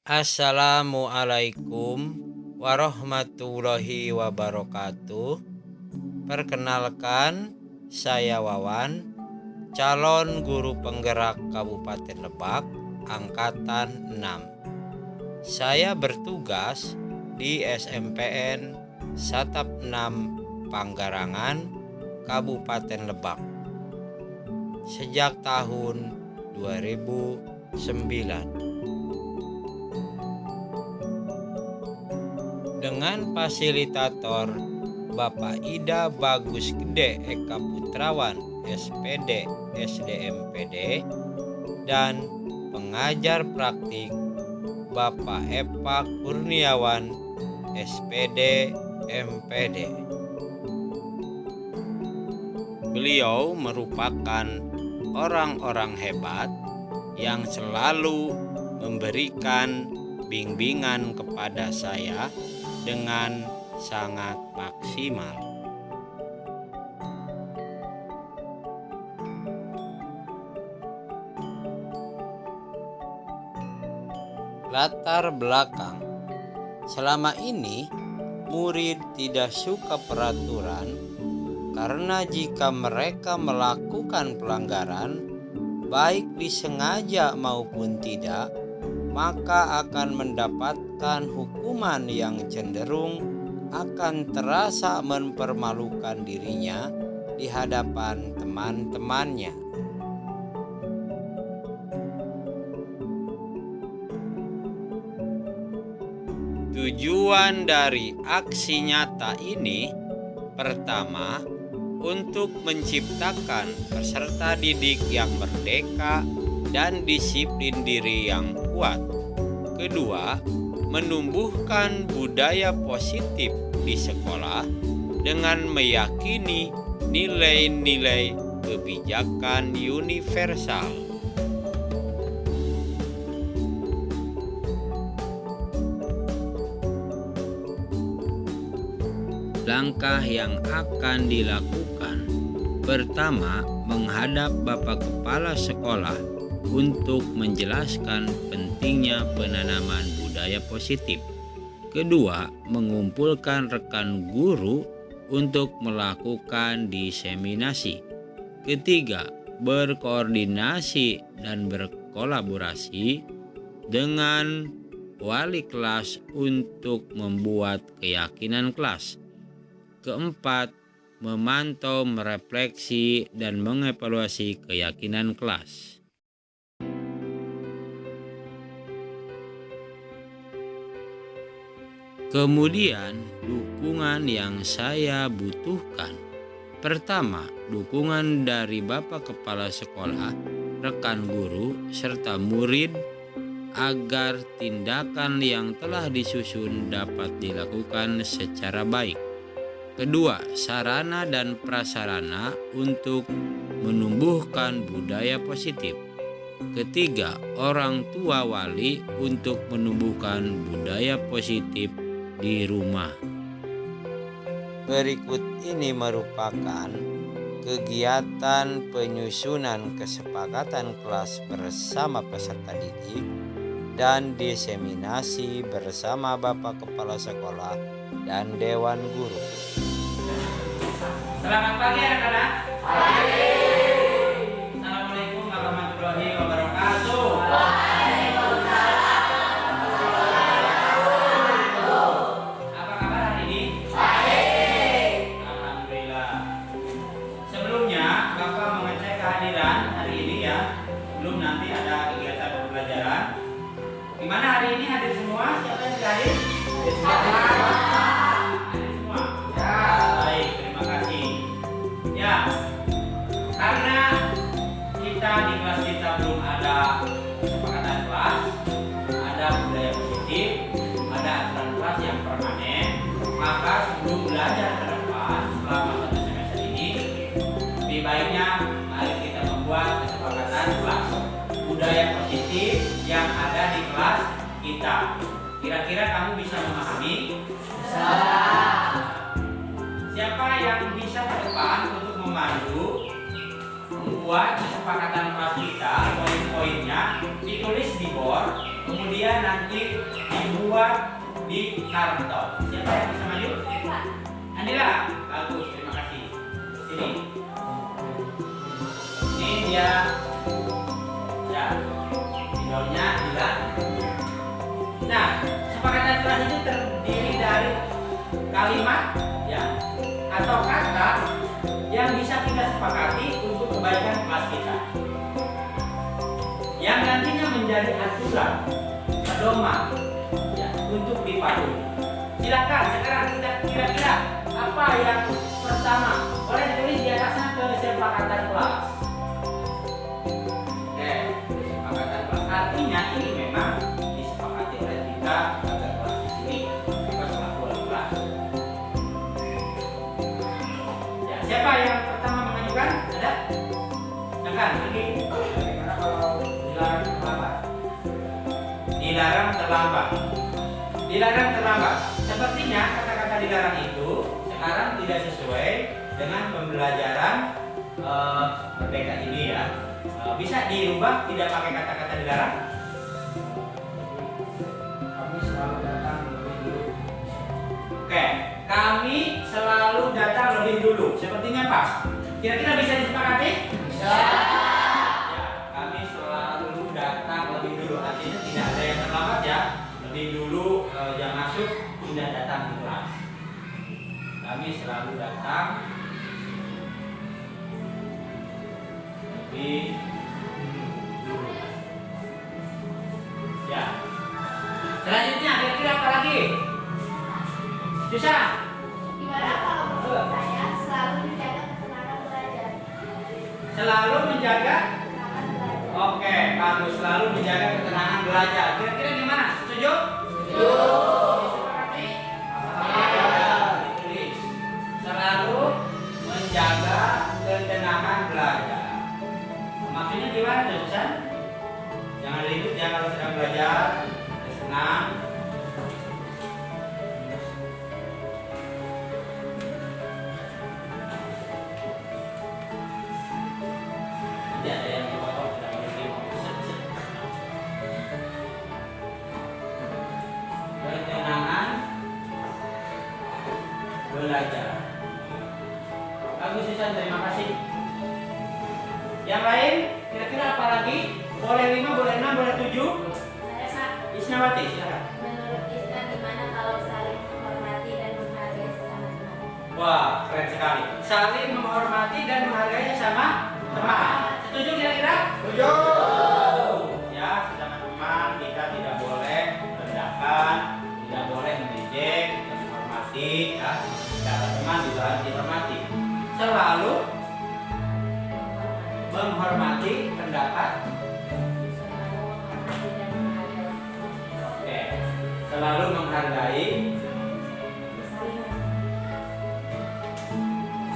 Assalamualaikum warahmatullahi wabarakatuh. Perkenalkan, saya Wawan, calon guru penggerak Kabupaten Lebak, Angkatan 6. Saya bertugas di SMPN Satap 6 Panggarangan, Kabupaten Lebak, sejak tahun 2009. Dengan fasilitator Bapak Ida Bagus Gede Eka Putrawan SPD SDMPD dan pengajar praktik Bapak Epa Kurniawan SPD MPD. Beliau merupakan orang-orang hebat yang selalu memberikan bimbingan kepada saya dengan sangat maksimal. Latar belakang: selama ini murid tidak suka peraturan karena jika mereka melakukan pelanggaran, baik disengaja maupun tidak, maka akan mendapatkan hukuman yang cenderung akan terasa mempermalukan dirinya di hadapan teman-temannya. Tujuan dari aksi nyata ini, pertama, untuk menciptakan peserta didik yang merdeka dan disiplin diri yang kuat. Kedua, menumbuhkan budaya positif di sekolah dengan meyakini nilai-nilai kebijakan universal. Langkah yang akan dilakukan: pertama, menghadap Bapak Kepala Sekolah untuk menjelaskan pentingnya penanaman budaya positif. Kedua, mengumpulkan rekan guru untuk melakukan diseminasi. Ketiga, berkoordinasi dan berkolaborasi dengan wali kelas untuk membuat keyakinan kelas. Keempat, memantau, merefleksi, dan mengevaluasi keyakinan kelas. Kemudian, dukungan yang saya butuhkan. Pertama, dukungan dari Bapak Kepala Sekolah, rekan guru, serta murid agar tindakan yang telah disusun dapat dilakukan secara baik. Kedua, sarana dan prasarana untuk menumbuhkan budaya positif. Ketiga, orang tua wali untuk menumbuhkan budaya positif di rumah. Berikut ini merupakan kegiatan penyusunan kesepakatan kelas bersama peserta didik dan diseminasi bersama Bapak Kepala Sekolah dan Dewan Guru. Selamat pagi anak-anak. Pagi. Assalamualaikum warahmatullahi wabarakatuh. Apa kabar hari ini? Baik. Alhamdulillah. Sebelumnya Bapak mengecek kehadiran hari ini ya. Belum nanti ada kegiatan pembelajaran. Gimana hari ini, hadir semua? Siapa yang sudah hadir? Hadir semua. Baik, terima kasih. Ya, karena kita di kelas kita belum ada kesepakatan kelas, ada budaya positif, ada aturan kelas yang permanen, maka sebelum belajar ke depan selama 1 semester ini, lebih baiknya mari kita membuat kesepakatan kelas budaya positif yang ada di kelas kita. Kira-kira kamu bisa memahami? Bisa. Siapa yang bisa ke depan untuk memandu membuat kesepakatan kelas kita, poin-poinnya ditulis di board kemudian nanti dibuat di karton. Siapa yang bisa maju? Andila, bagus, terima kasih. Sini. Ini dia. Ya, videonya hilang. Nah, kesepakatan kelas itu terdiri dari kalimat ya atau kata yang bisa kita sepakati untuk kebaikan kelas kita, yang nantinya menjadi aturan pedoman ya untuk dipatuhi. Silakan sekarang kita kira-kira apa yang pertama, boleh ditulis di atasnya kesepakatan kelas. Oke, kesepakatan kelas artinya ini memang disepakati oleh kita agar kelas di sini kita selaku wali kelas. Ya, siapa yang pertama mengajukan? Ada? Silakan, pergi. Karena kalau dilarang terlambat. Dilarang terlambat. Dilarang terlambat. Sepertinya kata-kata dilarang itu sekarang tidak sesuai dengan pembelajaran PK ini ya. Bisa dirubah tidak pakai kata-kata dilarang? Kami selalu datang lebih dulu. Oke, kami selalu datang lebih dulu. Sepertinya pas. Kira-kira bisa disepakati? Bisa. Ya, kami selalu datang lebih dulu. Artinya tidak ada yang terlambat ya. Lebih dulu jam masuk tidak datang di kelas. Kami selalu datang lebih dulu. Ya. Selanjutnya kira-kira apa lagi? Susah. Gimana kalau menurut saya selalu menjaga ketenangan belajar? Selalu menjaga. Ketenangan belajar. Oke, bagus. Selalu menjaga ketenangan belajar. Kira-kira gimana? Setuju? Setuju. Disepakati? Ditulis. Selalu menjaga ketenangan belajar. Maksudnya gimana, Susan? Jangan ribut ya kalau sedang belajar. Senang. Nanti ada yang dipotong sedang berhenti. Ketenangan belajar. Bagus Susan, terima kasih. Yang lain, kira-kira apa lagi? Boleh 5, boleh 6, boleh 7. Saya Pak, Isnawati, silakan. menurut Isna gimana kalau saling menghormati dan menghargai sesama teman? Wah, keren sekali. Saling menghormati dan menghargai sesama teman. Setuju kira-kira? Setuju. Ya, sesama teman kita tidak boleh merendahkan, tidak boleh mengejek, kita menghormati. Ya, cara teman juga harus dihormati. Selalu menghormati pendapat. Selalu menghormati dan menghargai sesama. Oke, selalu menghargai.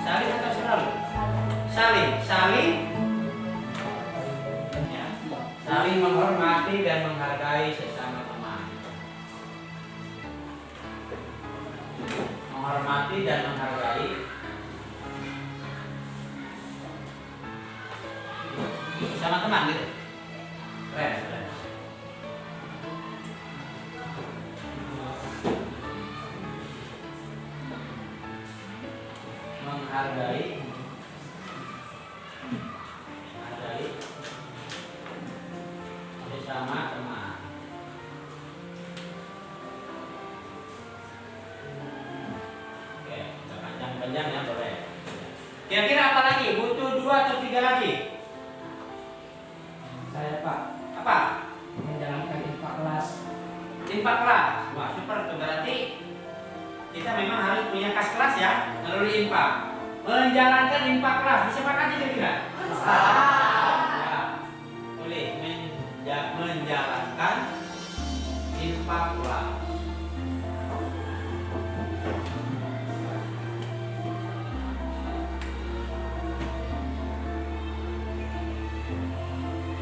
Saling atau selalu? Saling, saling. Ya, saling menghormati dan menghargai sesama teman. Menghormati dan menghargai sesama teman gitu. Keren, keren. Menghargai sesama teman. Oke, udah panjang-panjang ya, boleh. Kira-kira apa lagi? Butuh 2 atau 3 lagi? Saya Pak, Apa? menjalankan infak kelas. Infak kelas. Wah, super tuh. Berarti kita memang harus punya kas kelas ya, melalui infak. Menjalankan infak kelas. Disepakati kira-kira? Ya, boleh menjalankan infak kelas.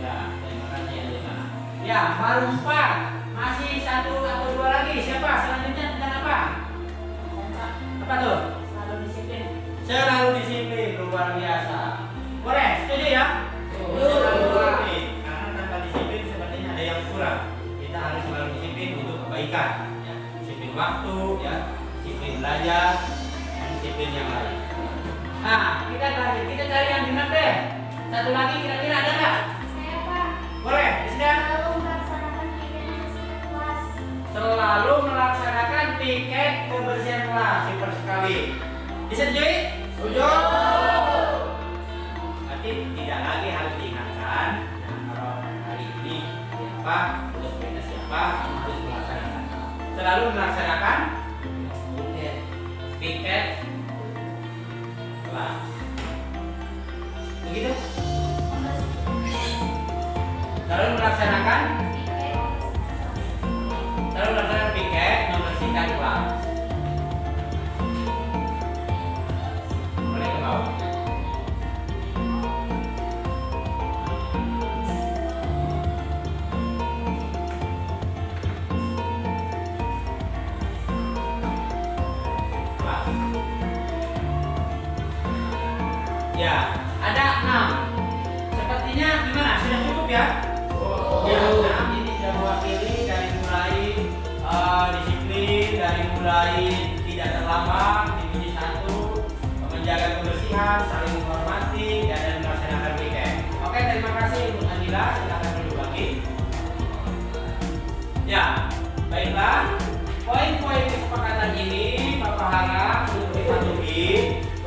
Ya, terima kasih Elina. Ya, baru 4. Masih 1 atau 2 lagi. Siapa? Selanjutnya tentang apa? Apa tuh? Selalu disiplin. Selalu disiplin, luar biasa. Boleh, setuju ya? Setuju. Selalu disiplin. Karena tanpa disiplin sepertinya ada yang kurang. Kita berikan, ya. Disiplin waktu, ya, disiplin belajar, dan disiplin yang lain. Nah, kita cari yang genap deh. Satu lagi kira-kira ada nggak? Saya Pak. Boleh, Isda. Selalu melaksanakan piket kebersihan kelas. Selalu melaksanakan piket kebersihan kelas. Super sekali. Disetujui? Setuju. Berarti tidak lagi harus diingatkan. Nah, kalau hari ini siapa, untuk kita siapa, harus melaksanakan. Selalu melaksanakan piket kelas. Begitu? Selalu melaksanakan piket membersihkan kelas. Boleh ke bawah. Kelas. Ya, ada 6. Sepertinya gimana? Sudah cukup ya? Ya, 6 ini sudah mewakili dari mulai disiplin, dari mulai tidak terlambat, divisi 1, menjaga kebersihan, saling menghormati, dan melaksanakan piket. Oke, terima kasih Ibu Anila, silakan duduk lagi. Ya, baiklah. Poin-poin kesepakatan ini Bapak harap untuk dipatuhi,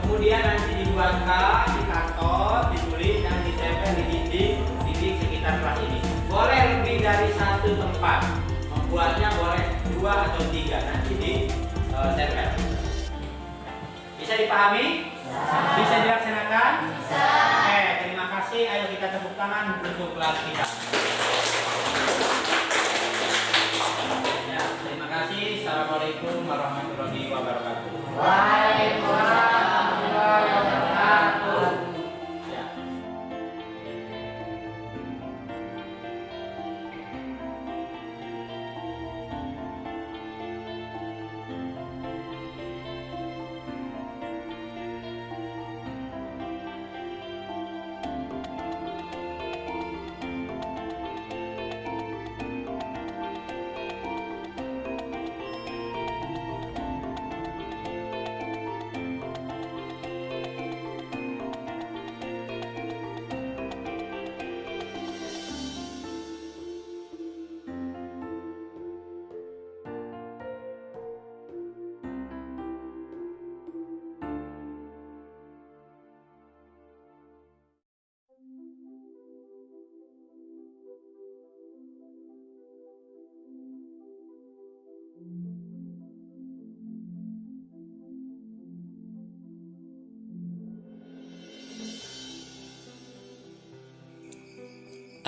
kemudian nanti dibuatkan di kantor, ditulis dan ditempel di dinding sekitar kelas ini. Boleh lebih dari satu tempat, membuatnya boleh 2 atau 3, nanti di tempel. Bisa dipahami? Bisa dilaksanakan? Bisa. Oke, terima kasih. Ayo kita tepuk tangan untuk kelas kita. Ya, terima kasih. Assalamualaikum warahmatullahi wabarakatuh. Waalaikumsalam warahmatullahi wabarakatuh. Ya.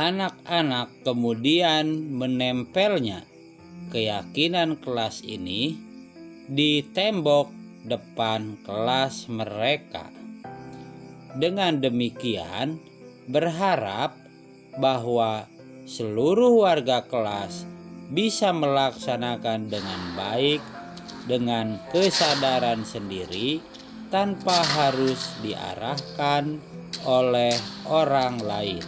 Anak-anak kemudian menempelnya keyakinan kelas ini di tembok depan kelas mereka. Dengan demikian, berharap bahwa seluruh warga kelas bisa melaksanakan dengan baik dengan kesadaran sendiri tanpa harus diarahkan oleh orang lain.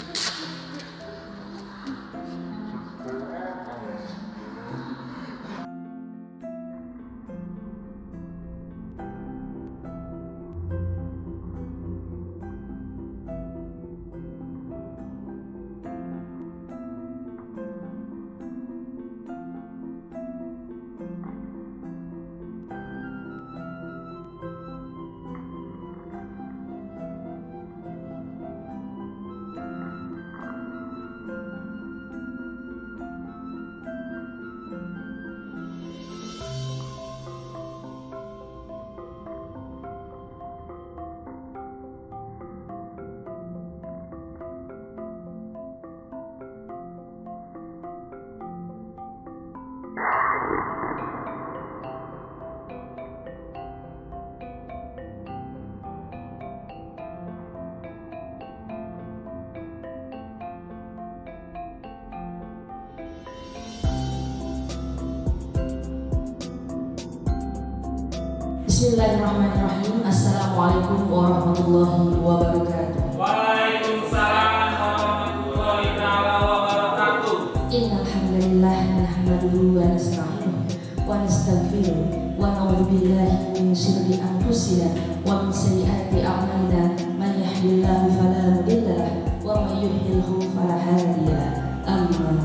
Bismillahirrahmanirrahim. Assalamualaikum warahmatullahi wabarakatuh. Waalaikumsalam warahmatullahi wabarakatuh. Innal hamdalillah nahmaduhu wa nasta'inuhu ونستغفره ونعوذ بالله من شرور أنفسنا ومن سيئات أعمالنا من يهده الله فلا مضل له ومن يضلل فلا هادي له. Amin.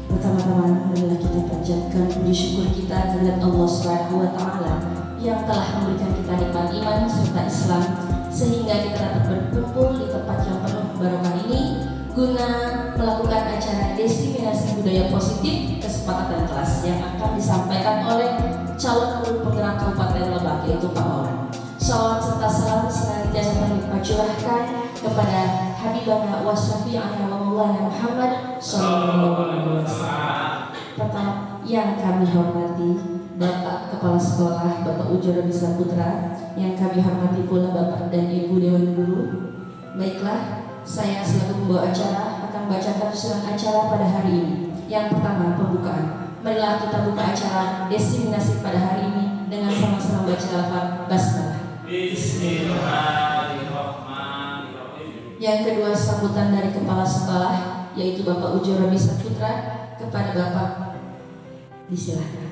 Pertama-tama marilah kita panjatkan puji syukur kita kepada Allah Subhanahu wa taala yang telah memberikan kita nikmat iman serta Islam sehingga kita dapat berkumpul di tempat yang penuh barokah ini guna melakukan acara diseminasi budaya positif kesepakatan kelas yang akan disampaikan oleh calon guru penggerak Kabupaten Lebak yaitu Pak Wawan. Salawat serta salam senantiasa terlimpah curahkan kepada Habibana wa Syafi'ana wa Maulana Muhammad sallallahu alaihi wasallam. Pertama yang kami hormati Bapak Kepala Sekolah Bapak Ujur Bisa Putra, yang kami hormati pula Bapak dan Ibu Dewan Guru. Baiklah, saya selaku pembawa acara akan bacakan susunan acara pada hari ini. Yang pertama, pembukaan. Marilah kita buka acara diseminasi pada hari ini dengan sama-sama baca lafaz basmalah. Bismillahirrahmanirrahim. Yang kedua, sambutan dari Kepala Sekolah yaitu Bapak Ujur Bisa Putra kepada Bapak. Disilahkan.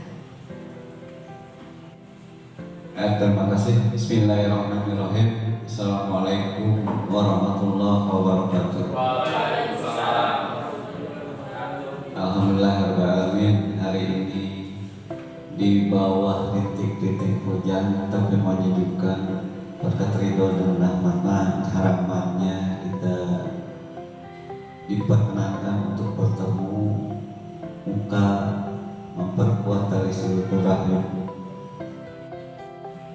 Terima kasih. Bismillahirrahmanirrahim. Assalamualaikum warahmatullahi wabarakatuh. Alhamdulillahirrahmanirrahim. Hari ini di bawah titik-titik hujan tapi menyejukkan berkat ridho dan rahmat harapannya kita diperkenankan untuk bertemu muka memperkuat tali silaturahim.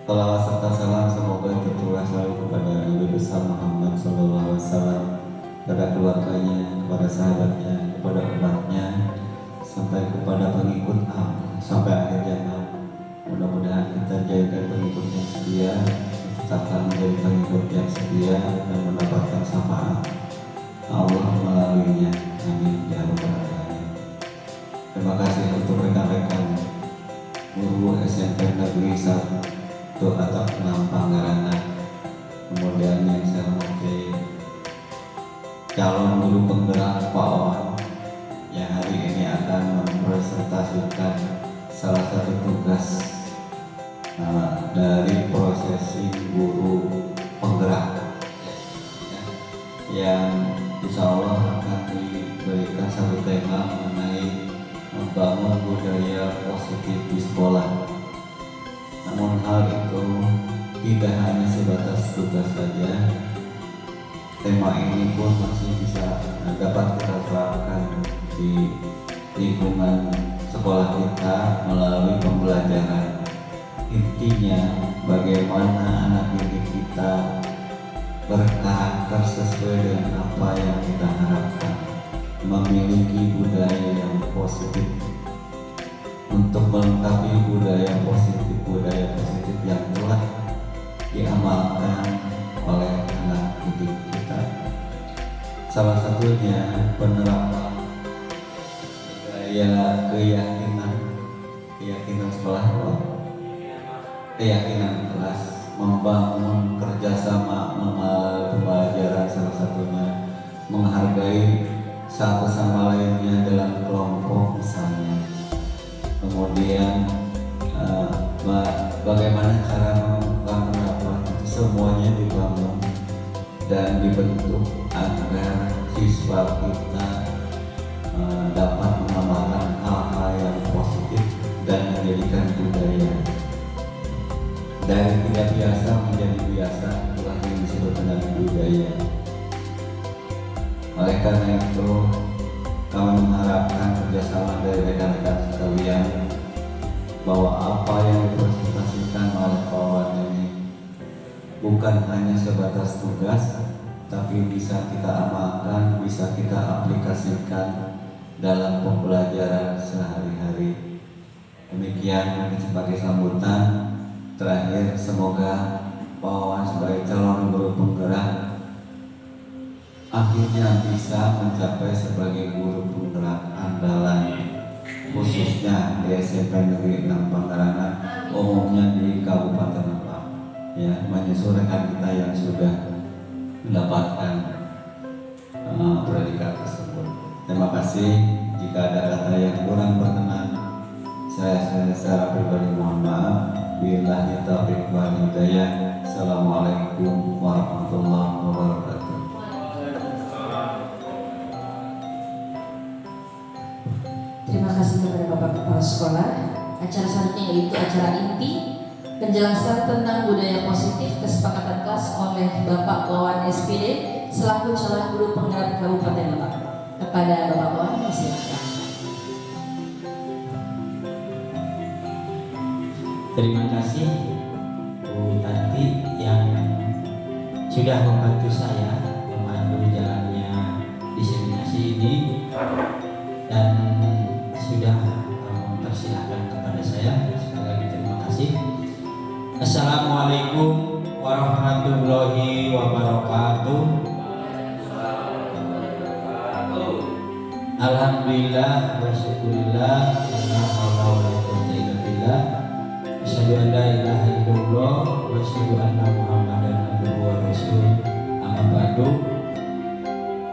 Salawat serta salam semoga tercurah selalu kepada Nabi besar Muhammad SAW, kepada keluarganya, kepada sahabatnya, kepada umatnya, sampai kepada pengikut sampai akhir zaman. Mudah-mudahan kita jadikan pengikut yang setia, tetapkan menjadi pengikut yang setia dan mendapatkan syafaat Allah melaluinya. Amin ya rabbal alamin. Terima kasih untuk rekan-rekan guru SMP Negeri 1 Atap 6 Pangarangan. Kemudian yang saya hormati calon guru penggerak Pak Wawan yang hari ini akan mempresentasikan salah satu tugas dari prosesi guru penggerak yang insya Allah akan diberikan satu tema mengenai membangun budaya positif di sekolah. Namun hal itu tidak hanya sebatas tugas saja. Tema ini pun masih bisa dapat kita terapkan di lingkungan sekolah kita melalui pembelajaran. Intinya bagaimana anak didik kita berkarakter sesuai dengan apa yang kita harapkan, memiliki budaya yang positif. Untuk melengkapi budaya positif yang telah diamalkan oleh anak didik kita, salah satunya penerapan budaya keyakinan sekolah, keyakinan kelas, membangun kerjasama melalui pembelajaran, salah satunya menghargai satu sama lainnya dalam kelompok misalnya. Kemudian bagaimana cara melakukan rapat, semuanya dibangun dan dibentuk agar siswa kita dapat mengamalkan hal-hal yang positif dan menjadikan budaya dari tidak biasa menjadi biasa, itulah yang disebut dengan budaya. Oleh karena itu kami mengharapkan kerjasama dari rekan-rekan sekalian bahwa apa yang dipresentasikan oleh Pak Wawan ini bukan hanya sebatas tugas, tapi bisa kita amalkan, bisa kita aplikasikan dalam pembelajaran sehari-hari. Demikian sebagai sambutan. Terakhir, semoga Pak Wawan sebagai calon guru penggerak akhirnya bisa mencapai sebagai guru penggerak andalan, khususnya di SMP Negeri 6 Pangarangan, umumnya di Kabupaten Lebak, ya, menyusul rekan kita yang sudah mendapatkan predikat tersebut. Terima kasih. Jika ada kata yang kurang berkenan, Saya secara pribadi mohon maaf. Billahi taufiq wal hidayah. Assalamualaikum warahmatullahi wabarakatuh. Terima kasih kepada Bapak Kepala Sekolah. Acara selanjutnya yaitu acara inti penjelasan tentang budaya positif kesepakatan kelas oleh Bapak Wawan SPD selaku calon guru penggerak Kabupaten Lebak. Kepada Bapak Wawan, silakan. Terima kasih Bu Tati yang sudah membantu saya memandu jalannya diseminasi ini dan sudah mempersilahkan kepada saya. Sekali lagi terima kasih. Assalamualaikum warahmatullahi wabarakatuh. Alhamdulillah wa syukurillah la haula wa la quwwata illa billah. Asyhadu an la ilaha illallah wa asyhadu anna Muhammadan abduhu wa rasuluh. Amma ba'du.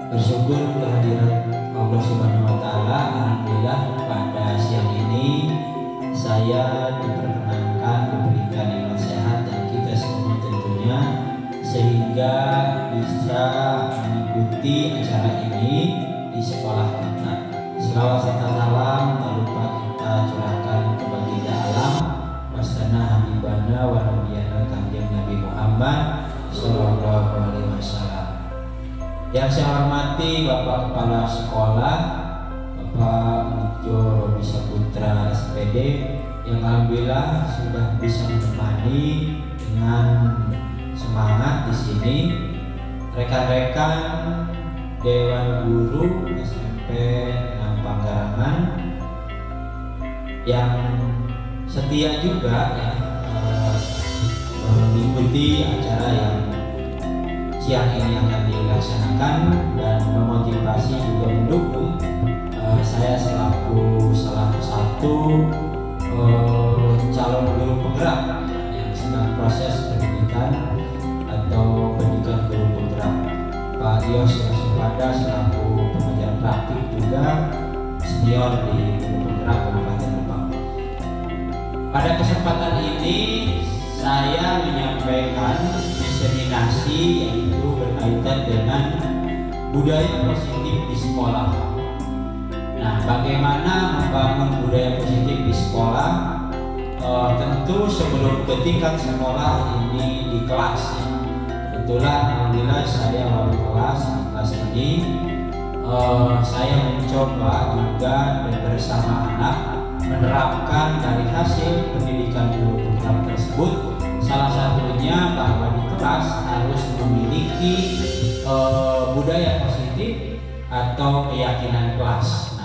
Bersyukur kehadiran Allah Subhanahu wa taala. Alhamdulillah pada siang ini saya diperkenankan diberikan nikmat sehat dan kita semua tentunya sehingga bisa mengikuti acara ini di sekolah kita. Selawat serta salam tak lupa kita curahkan ke baginda alam wastana habibana wa nabiyana kanjeng Nabi Muhammad sallallahu alaihi wasallam. Yang saya hormati Bapak Kepala Sekolah, Bapak Mujo Robi Saputra SPD yang alhamdulillah sudah bisa menemani dengan semangat di sini. Rekan-rekan Dewan Guru SMP Panggarangan yang setia juga ya mengikuti acara yang siang ini akan dilaksanakan dan memotivasi juga mendukung saya selaku salah satu calon guru penggerak yang sedang proses pendidikan atau pendidikan guru penggerak. Pak Yos Supada selaku pengajar praktik juga senior di guru penggerak Kabupaten Lebak. Pada kesempatan ini saya menyampaikan diseminasi yaitu berkaitan dengan budaya positif di sekolah. Nah, bagaimana membangun budaya positif di sekolah? Tentu sebelum ke tingkat sekolah ini di kelas. Kebetulan alhamdulillah saya wali kelas di kelas ini. Saya mencoba juga dan bersama anak menerapkan dari hasil pendidikan guru penggerak tersebut. Salah satunya bahwa di kelas harus memiliki budaya positif atau keyakinan kelas.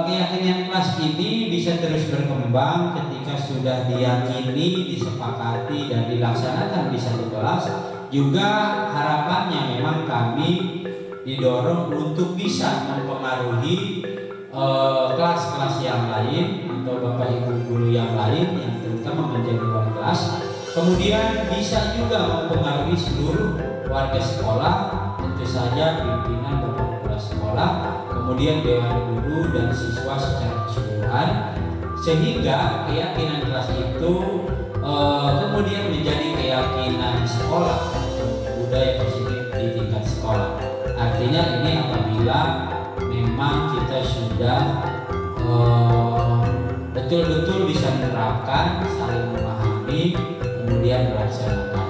Keyakinan kelas ini bisa terus berkembang ketika sudah diyakini, disepakati dan dilaksanakan bisa di kelas. Juga harapannya memang kami didorong untuk bisa mempengaruhi kelas-kelas yang lain atau bapak ibu guru yang lain yang terutama menjadi wali kelas. Kemudian bisa juga mempengaruhi seluruh warga sekolah, tentu saja pimpinan bapak kepala sekolah, kemudian dewan guru dan siswa secara keseluruhan, sehingga keyakinan kelas itu kemudian menjadi keyakinan sekolah, budaya positif di tingkat sekolah. Artinya ini apabila memang kita sudah betul-betul bisa menerapkan, saling memahami, kemudian melaksanakan.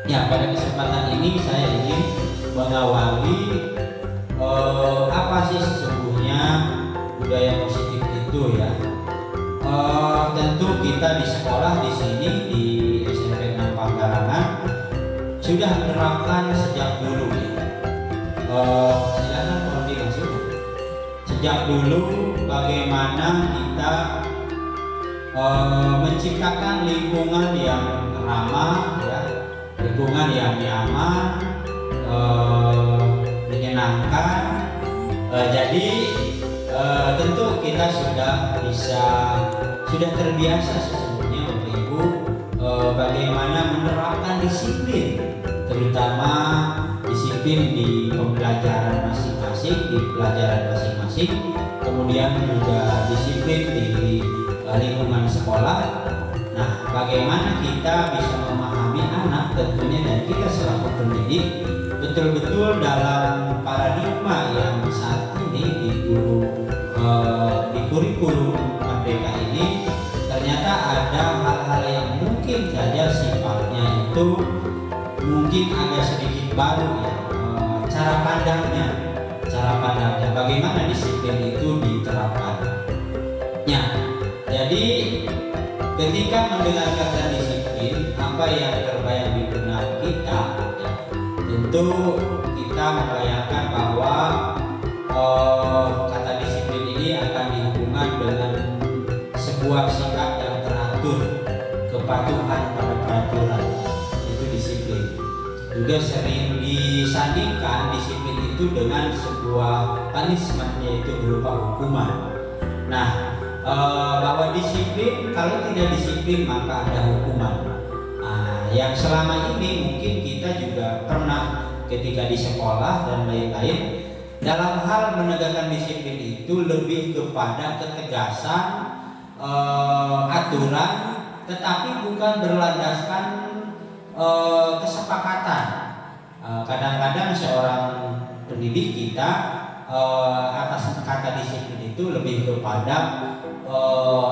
Ya, pada kesempatan ini saya ingin mengawali apa sih sesungguhnya budaya positif itu ya. Tentu kita di sekolah di sini di SMP 6 Panggarangan sudah menerapkan sejak dulu ya. Silakan kalau langsung. Sejak dulu bagaimana kita menciptakan lingkungan yang ramah ya, lingkungan yang nyaman, menyenangkan. Jadi tentu kita sudah terbiasa sesungguhnya Bapak Ibu bagaimana menerapkan disiplin terutama di disiplin di pembelajaran masing-masing, di pelajaran masing-masing, kemudian juga disiplin di lingkungan sekolah. Nah, bagaimana kita bisa memahami anak tentunya, dan kita selaku pendidik betul-betul dalam paradigma yang saat ini di kurikulum Merdeka ini ternyata ada hal-hal yang mungkin saja sifatnya itu mungkin agak sedikit baru ya, cara pandangnya bagaimana disiplin itu diterapkan. Ya, jadi ketika mendengar kata disiplin, apa yang terbayang di benak kita ya, tentu kita membayangkan bahwa kata disiplin ini akan dihubungkan dengan sebuah sikap yang teratur, kepatuhan pada peraturan, itu disiplin. Juga sering disandingkan disiplin itu dengan sebuah punishment, yaitu berupa hukuman. Nah, bahwa disiplin, kalau tidak disiplin maka ada hukuman. Nah, yang selama ini mungkin kita juga pernah ketika di sekolah dan lain-lain, dalam hal menegakkan disiplin itu lebih kepada ketegasan aturan, tetapi bukan berlandaskan kesepakatan. Kadang-kadang seorang pendidik kita atas kata disiplin itu lebih kepada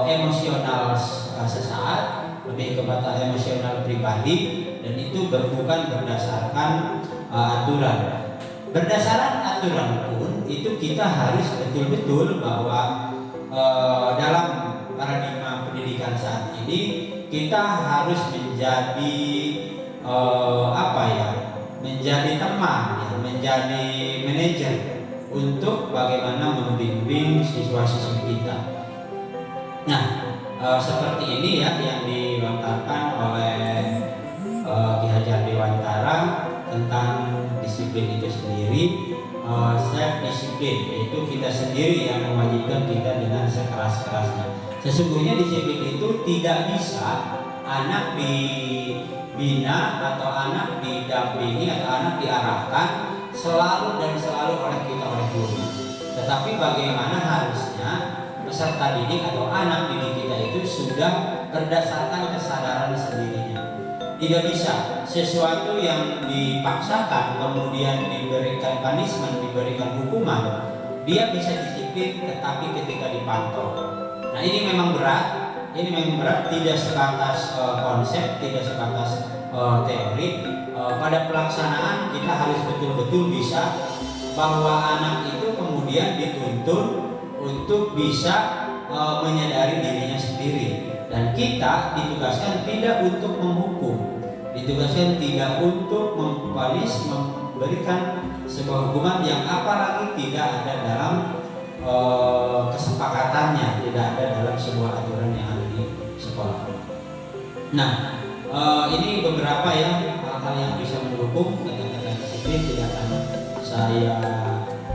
emosional sesaat, lebih kepada emosional pribadi, dan itu bukan berdasarkan aturan. Berdasarkan aturan pun itu kita harus betul-betul bahwa dalam paradigma pendidikan saat ini kita harus menjadi menjadi teman ya, menjadi manajer untuk bagaimana membimbing siswa-siswi kita. Nah, seperti ini ya yang dilontarkan oleh Ki Hajar Dewantara tentang disiplin itu sendiri. Self disiplin, yaitu kita sendiri yang mewajibkan kita dengan sekeras-kerasnya. Sesungguhnya disiplin itu tidak bisa anak dibina atau anak didampingi atau anak diarahkan selalu oleh kita, oleh guru. Tetapi bagaimana harusnya peserta didik atau anak didik kita itu sudah berdasarkan kesadaran sendirinya. Tidak bisa sesuatu yang dipaksakan kemudian diberikan punishment, diberikan hukuman, dia bisa disiplin tetapi ketika dipantau. Nah, ini memang berat, tidak sebatas konsep, tidak sebatas teori. Pada pelaksanaan kita harus betul-betul bisa bahwa anak itu kemudian dituntun untuk bisa menyadari dirinya sendiri, dan kita ditugaskan tidak untuk menghukum, ditugaskan tidak untuk memponis, memberikan sebuah hukuman yang apalagi tidak ada dalam kesepakatannya, tidak ada dalam sebuah aturan yang ada di sekolah. Nah, ini beberapa ya hal-hal yang bisa mendukung kata-kata disiplin, tidak akan saya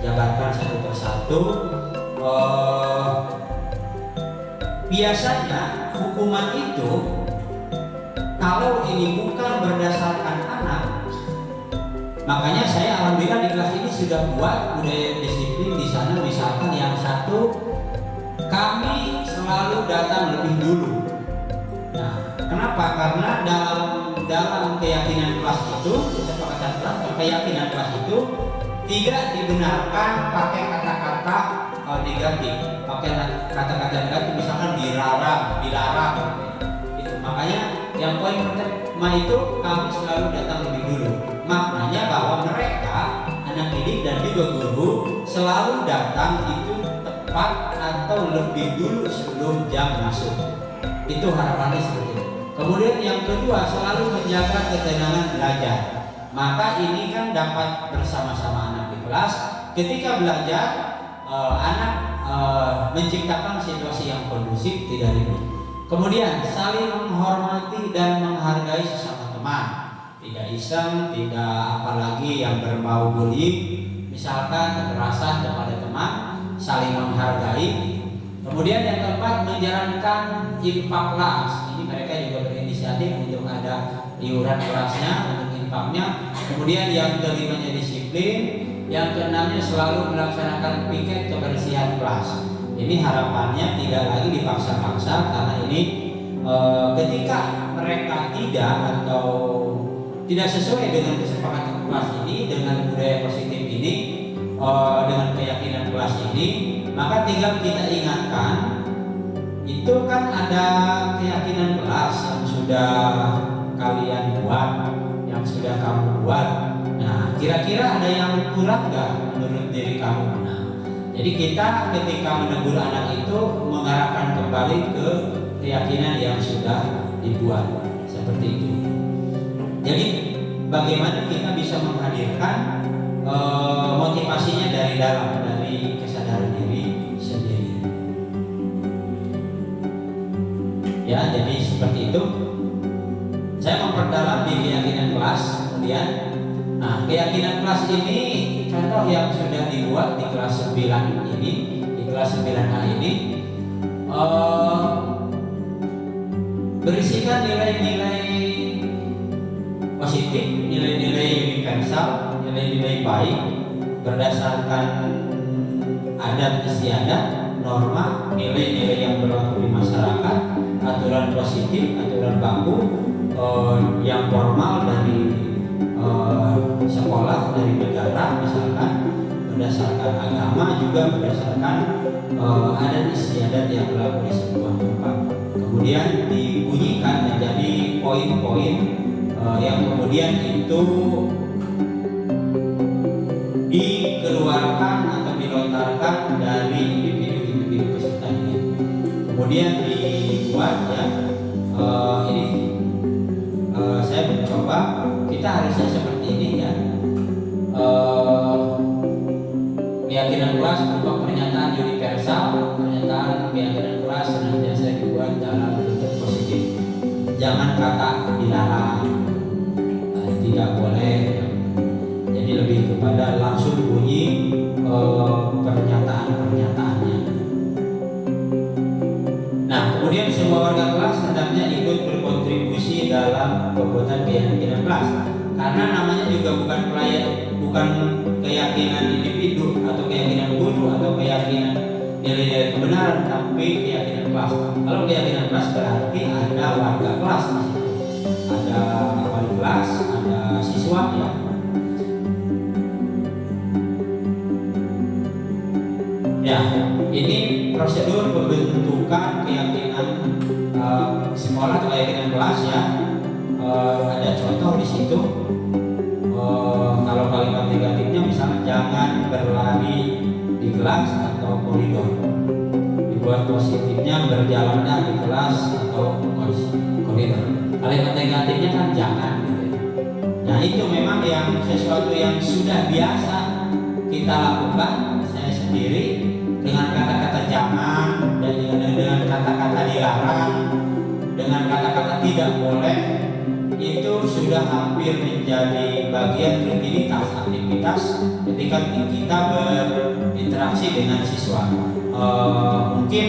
jabarkan satu persatu. Biasanya hukuman itu kalau ini bukan berdasarkan anak, makanya saya alhamdulillah di kelas ini sudah buat budaya disiplin di sana. Misalkan yang satu, kami selalu datang lebih dulu. Nah, kenapa? Karena dalam keyakinan kelas itu, kesepakatan kelas, keyakinan kelas itu tidak dibenarkan pakai kata-kata negatif, pakai kata-kata negatif, misalkan dilarang. Itu makanya yang poin pertama itu kami selalu datang lebih dulu. Maknanya bahwa mereka anak didik dan juga guru selalu datang itu tepat atau lebih dulu sebelum jam masuk. Itu harapannya seperti itu. Kemudian yang kedua, selalu menjaga ketenangan belajar. Maka ini kan dapat bersama-sama anak di kelas. Ketika belajar, anak menciptakan situasi yang kondusif, tidak ribut. Kemudian saling menghormati dan menghargai sesama teman. Tidak iseng, tidak apalagi yang berbau bullying, misalkan kekerasan kepada teman, saling menghargai. Kemudian yang keempat, menjalankan infak kelas. Ini mereka juga berinisiatif untuk ada iuran kelasnya untuk menyimpangnya. Kemudian yang kelimanya disiplin, yang keenamnya selalu melaksanakan piket kebersihan kelas. Ini harapannya tidak lagi dipaksa-paksa, karena ini ketika mereka tidak atau tidak sesuai dengan kesepakatan kelas ini, dengan budaya positif ini, dengan keyakinan kelas ini, maka tinggal kita ingatkan, itu kan ada keyakinan kelas yang sudah kalian buat, yang sudah kamu buat. Nah, kira-kira ada yang kurang nggak menurut diri kamu? Nah, jadi kita ketika menegur anak itu mengarahkan kembali ke keyakinan yang sudah dibuat, seperti itu. Jadi bagaimana kita bisa menghadirkan motivasinya dari dalam, dari kesadaran diri sendiri. Ya, jadi seperti itu. Saya memperdalam di keyakinan kelas. Kemudian, nah, keyakinan kelas ini contoh yang sudah dibuat di kelas 9 ini, di kelas 9A ini berisikan nilai-nilai positif, nilai-nilai universal, nilai-nilai baik berdasarkan adat istiadat, norma, nilai-nilai yang berlaku di masyarakat, aturan positif, aturan baku yang formal dari sekolah, dari negara misalkan, berdasarkan agama, juga berdasarkan adat istiadat yang berlaku di sebuah tempat. Kemudian dibunyikan menjadi poin-poin yang kemudian itu dikeluarkan atau dilontarkan dari individu-individu pesertanya. Kemudian dibuat ya, ini saya mencoba, kita harusnya seperti ini ya, keyakinan kelas berupa pernyataan universal, pernyataan keyakinan kelas senantiasa dibuat dalam bentuk positif. Jangan kata dilarang, tidak boleh. Jadi lebih kepada langsung bunyi pernyataan-pernyataannya. Nah, kemudian semua warga kelas hendaknya ikut berkontribusi dalam pembuatan keyakinan kelas, karena namanya juga bukan keyakinan individu atau keyakinan guru atau keyakinan nilai-nilai kebenaran, tapi keyakinan kelas. Kalau keyakinan kelas berarti ada warga kelas, ada wali kelas, ada siswa ya. Ya, ini prosedur pembentukan keyakinan sekolah atau keyakinan kelas ya. Ada contoh di situ. Kalau kalimat negatifnya misalnya jangan berlari di kelas atau koridor. Dibuat positifnya berjalannya di kelas atau koridor. Kalimat negatifnya kan jangan gitu. Nah, itu memang yang sesuatu yang sudah biasa kita lakukan, saya sendiri, dengan kata-kata jangan, dan dengan kata-kata dilarang, dengan kata-kata tidak boleh, itu sudah hampir menjadi bagian rutinitas aktivitas ketika kita berinteraksi dengan siswa. Mungkin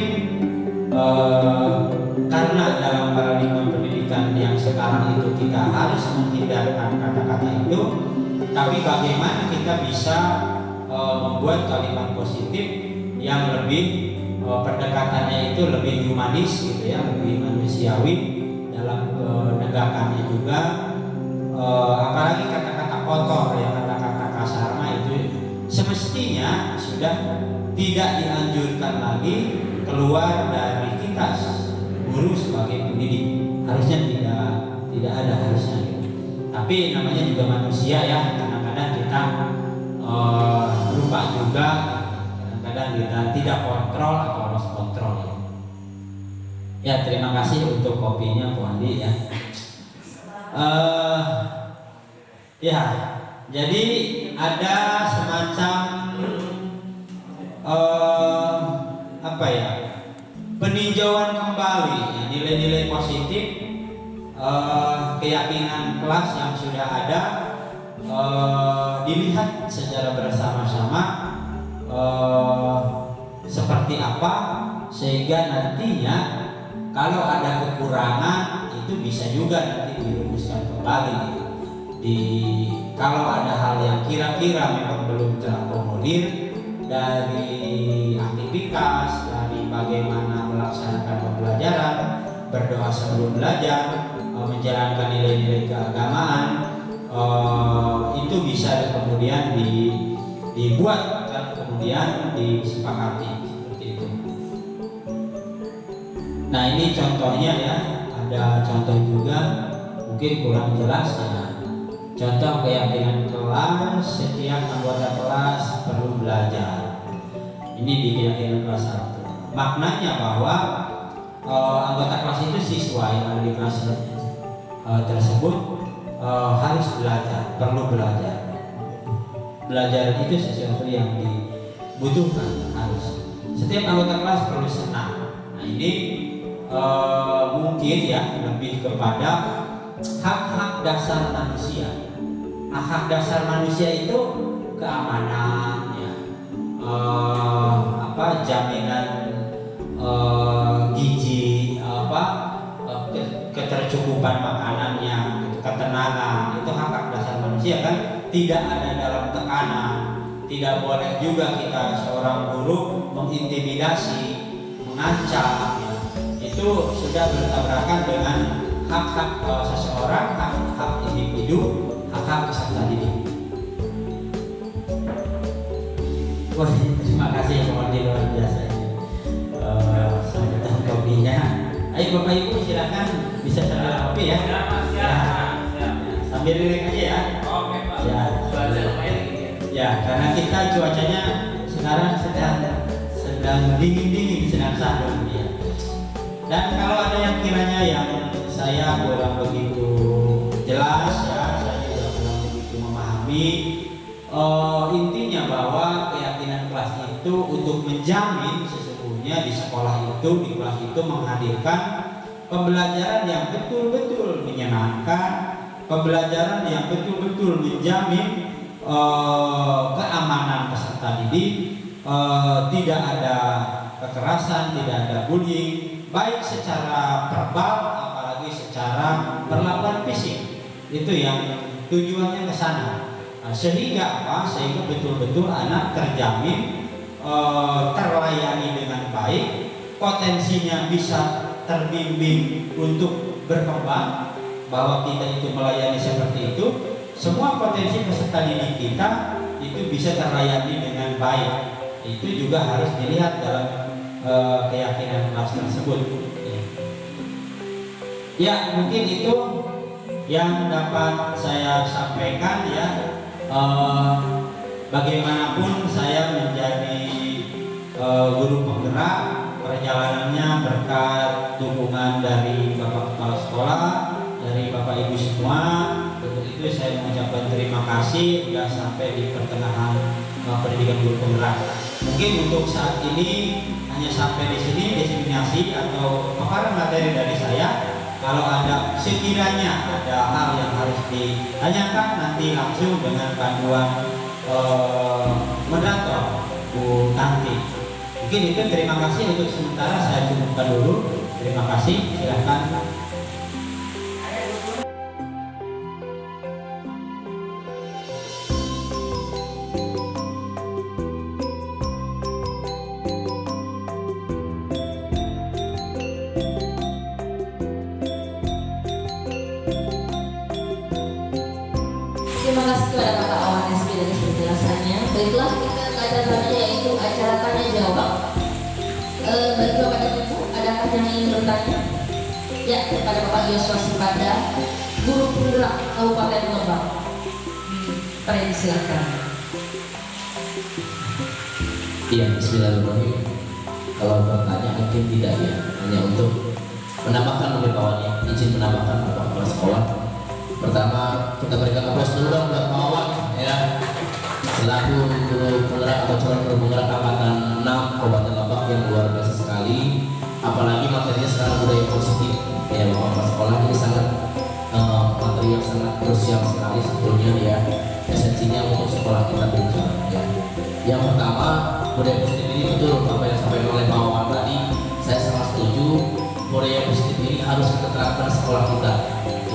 karena dalam paradigma pendidikan yang sekarang itu kita harus menghindarkan kata-kata itu, tapi bagaimana kita bisa membuat kalimat positif yang lebih pendekatannya itu lebih humanis gitu ya, lebih manusiawi dalam penegakannya juga. Apalagi kata-kata kotor ya, kata-kata kasar itu semestinya sudah tidak dianjurkan lagi keluar dari kita guru sebagai pendidik. Harusnya tidak ada harusnya gitu. Tapi namanya juga manusia ya, kadang-kadang kita lupa juga, kadang-kadang kita tidak kontrol atau lost kontrol ya. Ya, terima kasih untuk kopinya Bu Andi ya. Ya, jadi ada semacam apa ya, peninjauan kembali ya, nilai-nilai positif keyakinan kelas yang sudah ada, dilihat secara bersama-sama seperti apa, sehingga nantinya kalau ada kekurangan itu bisa juga nanti dirumuskan kembali. kalau ada hal yang kira-kira memang belum terakomodir dari aktivitas, dari bagaimana melaksanakan pembelajaran, berdoa sebelum belajar, menjalankan nilai-nilai keagamaan, itu bisa kemudian dibuat dan kemudian disepakati seperti itu. Nah, ini contohnya ya, ada contoh juga mungkin kurang jelas ya. Contoh keyakinan kelas, setiap anggota kelas perlu belajar. Ini di keyakinan kelas 1. Maknanya bahwa anggota kelas itu siswa yang ada di kelas tersebut harus belajar, perlu belajar. Belajar itu sesuatu yang dibutuhkan, harus. Setiap anggota kelas perlu senang. Nah, ini mungkin ya lebih kepada hak-hak dasar manusia. Hak dasar manusia itu keamanan, ya, jaminan gizi, ketercukupan makanannya, ketenangan, itu hak dasar manusia kan, tidak ada dalam tekanan. Tidak boleh juga kita seorang guru mengintimidasi, mengancam, ya. Itu sudah bertabrakan dengan hak-hak seseorang, hak individu, hak peserta didik. Wah, terima kasih pemateri luar biasa ini. Sambutan kopinya. Ayo Bapak Ibu silakan bisa sambil kopi ya. Sambil rileks aja ya. Oke Pak. Ya, karena kita cuacanya sekarang sedang dingin, sedang sahur ya. Dan kalau ada yang kiranya yang saya kurang begitu jelas ya, saya juga kurang begitu memahami, intinya bahwa keyakinan kelas itu untuk menjamin sesungguhnya di sekolah itu, di kelas itu menghadirkan pembelajaran yang betul-betul menyenangkan, pembelajaran yang betul-betul menjamin keamanan peserta didik, tidak ada kekerasan, tidak ada bullying, baik secara verbal apalagi secara perlakuan fisik. Itu yang tujuannya ke sana. Sehingga apa? Sehingga betul-betul anak terjamin terlayani dengan baik, potensinya bisa terbimbing untuk berkembang, bahwa kita itu melayani seperti itu. Semua potensi peserta didik kita itu bisa terlayani dengan baik. Itu juga harus dilihat dalam keyakinan kelas tersebut. Ya, mungkin itu yang dapat saya sampaikan ya. Bagaimanapun saya menjadi guru penggerak, perjalanannya berkat dukungan dari Bapak Kepala Sekolah, dari Bapak Ibu semua. Untuk itu saya mengucapkan terima kasih sudah sampai di pertengahan pendidikan guru penggerak. Mungkin untuk saat ini hanya sampai di sini diseminasi atau paparan materi dari saya. Kalau ada sekiranya ada hal yang harus ditanyakan, nanti langsung dengan panduan moderator Bu Tanti. Mungkin itu, terima kasih. Untuk sementara saya cukupkan dulu. Terima kasih. Silakan. Terima kasih kepada Bapak Awan SP dari penjelasannya. Baiklah, kita ke acara selanjutnya yaitu acara tanya jawab. Bagi Bapak dan Ibu, adakah yang ingin bertanya? Ya, kepada Bapak Yosua Sipada, Guru Penggerak Kabupaten Lebak. Silakan. Iya, bismillahirrahmanirrahim. Kalau bertanya mungkin tidak ya, hanya untuk menambahkan mungkin kawannya, izin menambahkan Bapak Kepala Sekolah. Pertama, kita berikan aplaus dulu dong buat kawan ya, selaku guru penggerak atau calon guru penggerak angkatan 6 Kabupaten Lebak yang luar biasa sekali. Apalagi materinya sekarang budaya positif ya, Bapak Kepala Sekolah ini sangat materi yang sangat krusial sekali sebetulnya ya, esensinya untuk sekolah kita berjalan ya. Yang pertama, budaya positif ini betul apa yang disampaikan oleh Pak Wawan tadi, saya sangat setuju. Budaya positif ini harus kita terapkan sekolah kita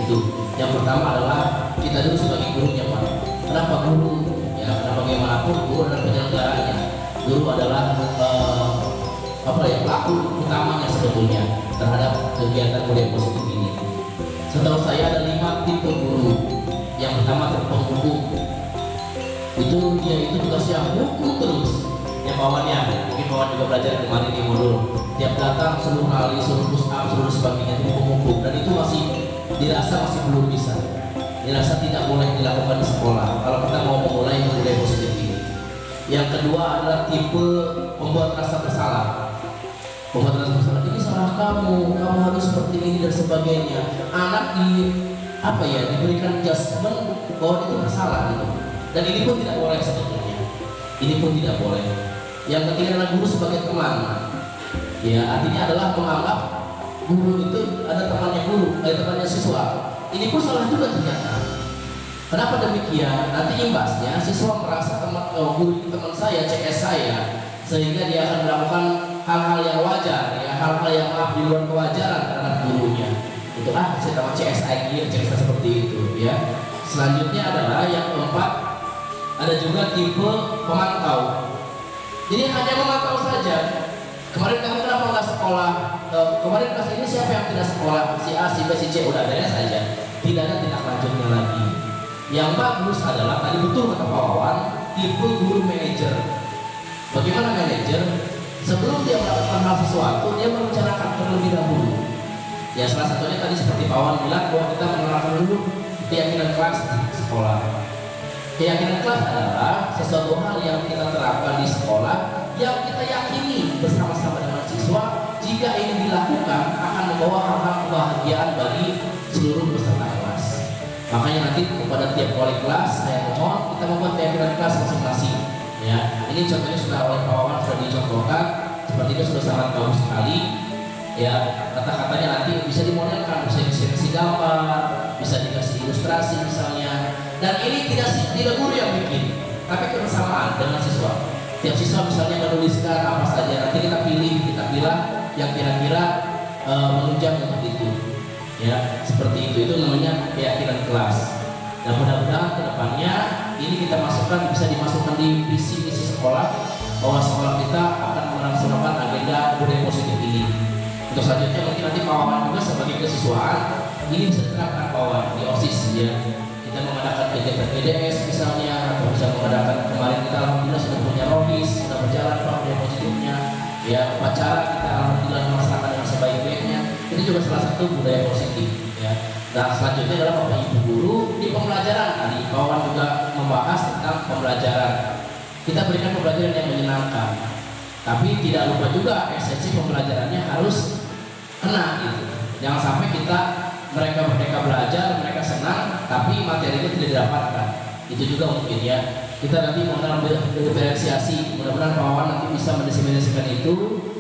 itu. Yang pertama adalah kita dulu sebagai gurunya Pak. Kenapa guru? Ya karena bagaimanapun guru adalah penyelenggaranya. Guru adalah pelaku utamanya sebetulnya terhadap kegiatan budaya positif ini. Setahu saya ada 5 tipe guru. Yang pertama tipe penghukum. Dia itu tugasnya hukum terus. Yang bawahnya, mungkin bawah juga belajar kemarin di modul. Tiap datang suruh lari, suruh push up, suruh sebagainya itu penghukum. Dan itu masih dirasa masih belum bisa. Dirasa tidak boleh dilakukan di sekolah. Kalau kita mau memulai budaya positif ini. Yang kedua adalah tipe membuat rasa bersalah. Membuat rasa bersalah, ini salah kamu harus seperti ini dan sebagainya. Anak diberikan judgment bahwa itu bersalah gitu. Dan ini pun tidak boleh sebetulnya. Ini pun tidak boleh. Yang ketiga adalah guru sebagai teman. Ya, artinya adalah menganggap guru itu ada temannya siswa. Ini pun salah juga ternyata. Kenapa demikian? Nanti imbasnya siswa merasa guru teman saya, CS saya, sehingga dia akan melakukan hal-hal yang wajar, ya, hal-hal yang di luar kewajaran terhadap gurunya. Itu saya tahu CS seperti itu, ya. Selanjutnya adalah yang keempat, ada juga tipe pemantau. Jadi hanya memantau saja. Kemarin kamu kenapa nggak sekolah? Kemarin kelas ini siapa yang tidak sekolah? Si A, si B, si C, udah beres saja. Tidak ada tindak lanjutnya lagi. Yang bagus adalah tadi betul kata Pak Wawan, tipe guru manajer. Bagaimana manajer? Sebelum dia melakukan hal sesuatu, dia merencanakan terlebih dahulu. Ya salah satunya tadi seperti Pak Wawan bilang bahwa kita menerapkan dulu keyakinan kelas di sekolah. Keyakinan kelas adalah sesuatu hal yang kita terapkan di sekolah yang kita yakini bersama-sama dengan siswa jika ini dilakukan akan membawa hal-hal kebahagiaan bagi seluruh peserta kelas. Makanya nanti kepada tiap wali kelas saya mohon kita membuat keyakinan kelas masing-masing. Ya, ini contohnya sudah oleh Pak Wawan sudah dicontohkan, seperti itu sudah sangat bagus sekali. Ya, kata-katanya nanti bisa dimodelkan, bisa dikasih gambar, bisa dikasih ilustrasi misalnya. Dan ini tidak guru yang bikin, tapi kebersamaan dengan siswa. Tiap siswa misalnya menuliskan apa saja, nanti kita pilih yang kira-kira menunjang untuk itu. Ya, seperti itu namanya keyakinan kelas. Dan mudah-mudahan kedepannya ini kita bisa dimasukkan di visi sekolah bahwa sekolah kita akan melaksanakan agenda budaya positif ini. Untuk selanjutnya mungkin nanti Pak Wawan juga sebagai kesiswaan ini bisa diterapkan Pak Wawan di OSIS ya. Kita mengadakan kegiatan PDS misalnya, atau bisa mengadakan kemarin kita alhamdulillah sudah punya ROHIS, sudah berjalan budaya positifnya. Ya, upacara kita alhamdulillah melaksanakan dengan sebaik-baiknya. Itu juga salah satu budaya positif ya. Nah selanjutnya adalah Bapak Ibu guru di pembelajaran. Tadi Pak Wawan juga membahas tentang pembelajaran. Kita berikan pembelajaran yang menyenangkan, tapi tidak lupa juga esensi pembelajarannya harus kena gitu. Jangan sampai mereka merdeka belajar, mereka senang, tapi materinya tidak didapatkan. Itu juga mungkin ya. Kita nanti mengenal diferensiasi. Mudah-mudahan Pak Wawan nanti bisa mendefinisikan itu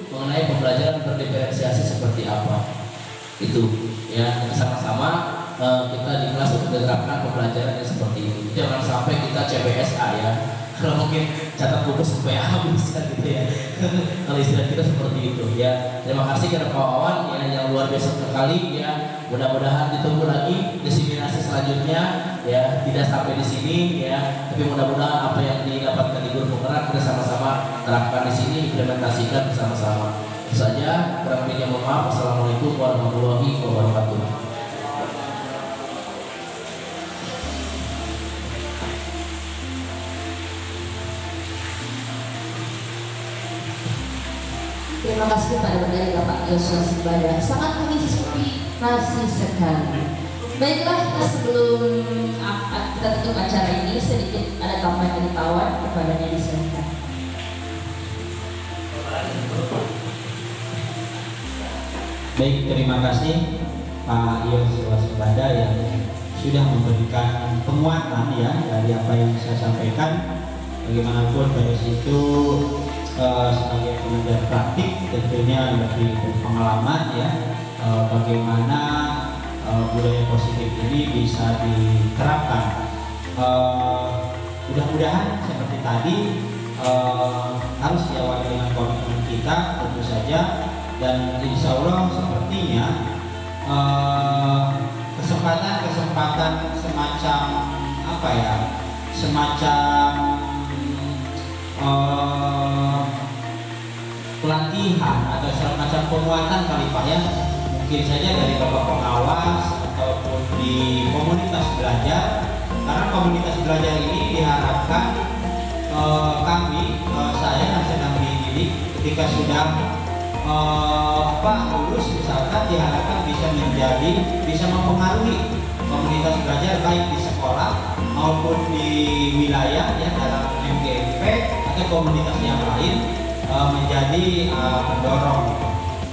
mengenai pembelajaran berdiferensiasi seperti apa. Itu ya, sama-sama kita di kelas untuk menerapkan pembelajaran yang seperti itu. Jangan sampai kita CBSA ya. Kalau mungkin catat buku sampai habis kan gitu ya. Kalau istilah kita seperti itu ya. Terima kasih kepada Pak Wawan yang luar biasa sekali ya. Mudah-mudahan ditunggu lagi diseminasi selanjutnya ya. Tidak sampai di sini ya, tapi mudah-mudahan apa yang didapatkan di guru penggerak kita sama-sama terapkan di sini, implementasikan bersama-sama. Itu saja, kurang lebihnya mohon maaf. Wassalamualaikum warahmatullahi wabarakatuh. Terima kasih kepada materi Bapak Yosua Simbada, sangat menginspirasi sekali. Baiklah, sebelum kita tutup acara ini, sedikit ada kampanye dari Pak Wawan, kepadanya disilakan. Baik, terima kasih Pak Yosua Simbada yang sudah memberikan penguatan ya dari apa yang saya sampaikan. Bagaimanapun dari situ sebagai pengajar praktik tentunya lebih berpengalaman ya, bagaimana budaya positif ini bisa diterapkan. Mudah-mudahan seperti tadi harus diawali dengan komitmen kita tentu saja, dan insya Allah sepertinya kesempatan semacam apa ya, semacam pelatihan atau semacam penguatan kali Pak ya, mungkin saja dari Bapak pengawas ataupun di komunitas belajar, karena komunitas belajar ini diharapkan saya yang sedang dididik ketika sudah lulus misalkan, diharapkan bisa mempengaruhi komunitas belajar baik di sekolah maupun di wilayah ya dalam MGMP atau komunitas yang lain, menjadi mendorong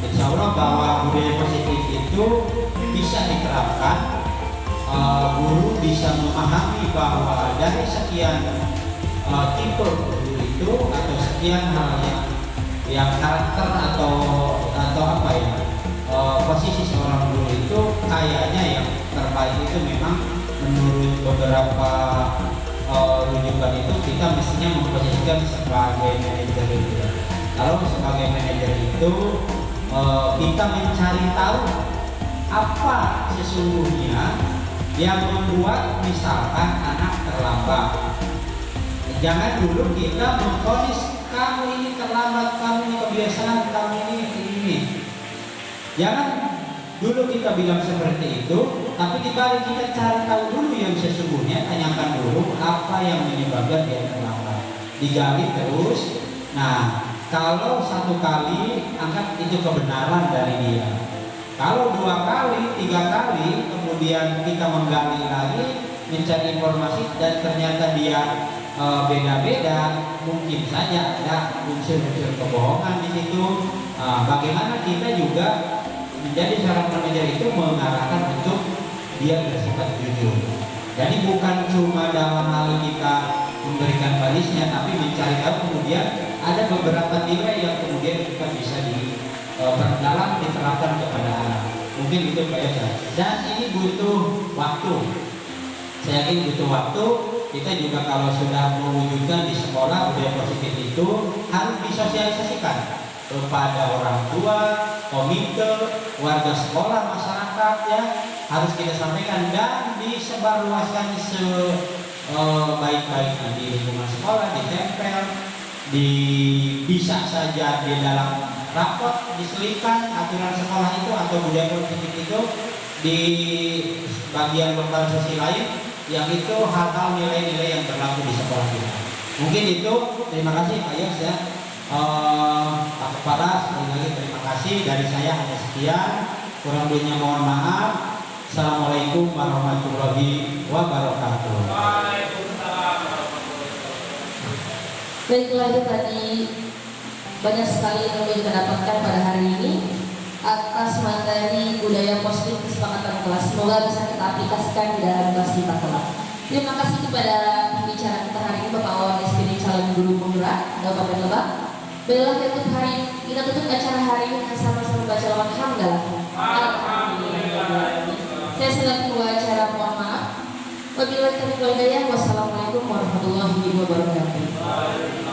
insya Allah bahwa budaya positif itu bisa diterapkan. Guru bisa memahami bahwa dari sekian tipe guru itu atau sekian hal yang karakter atau apa ya, posisi seorang guru itu kayaknya yang terbaik itu memang menurut beberapa rujukan itu kita mestinya memposisikan sebagai manajer itu. Kalau sebagai manajer itu kita mencari tahu apa sesungguhnya yang membuat misalkan anak terlambat. Jangan dulu kita memvonis kamu ini terlambat, kamu ini kebiasaan, kamu ini. Jangan dulu kita bilang seperti itu, tapi dibalik kita cari tahu dulu yang sesungguhnya, tanyakan dulu apa yang menyebabkan dia terlambat. Digali terus. Nah, kalau satu kali anggap itu kebenaran dari dia. Kalau 2 kali, 3 kali, kemudian kita menggali lagi, mencari informasi dan ternyata dia beda-beda, mungkin saja ada unsur-unsur kebohongan di situ. Bagaimana kita juga menjadi seorang manajer itu mengarahkan untuk dia bersifat jujur. Jadi bukan cuma dalam hal kita memberikan barisnya, tapi mencari tahu kemudian ada beberapa nilai yang kemudian kita bisa perdalam diterapkan kepada anak. Mungkin itu Pak Yasa. Dan ini butuh waktu. Saya yakin butuh waktu. Kita juga kalau sudah mewujudkan di sekolah budaya positif itu harus disosialisasikan kepada orang tua, komite, warga sekolah, masyarakat ya, harus kita sampaikan dan disebarluaskan sebaik-baiknya di lingkungan sekolah, ditempel, bisa saja di dalam rapot diselipkan aturan sekolah itu atau budaya positif itu di bagian lembar sosial lain yang itu hal-hal nilai-nilai yang berlaku di sekolah kita. Mungkin itu. Terima kasih Pak Yos ya, Pak Kepala, sekali lagi terima kasih. Dari saya hanya sekian, kurang lebihnya mohon maaf. Assalamualaikum warahmatullahi wabarakatuh. Baiklah, itu tadi banyak sekali yang kita dapatkan pada hari ini atas materi budaya positif kesepakatan kelas. Semoga bisa kita aplikasikan di dalam kelas kita kelak. Terima kasih kepada pembicara kita hari ini Bapak Wawan SPD calon guru pemula Kabupaten Lebak. Baiklah, kita tutup acara hari ini dengan sama-sama baca lawat hamdalah. Alhamdulillah. Saya selaku acara mohon maaf. Wabillahi taufiq wal hidayah. Wassalamualaikum warahmatullahi wabarakatuh.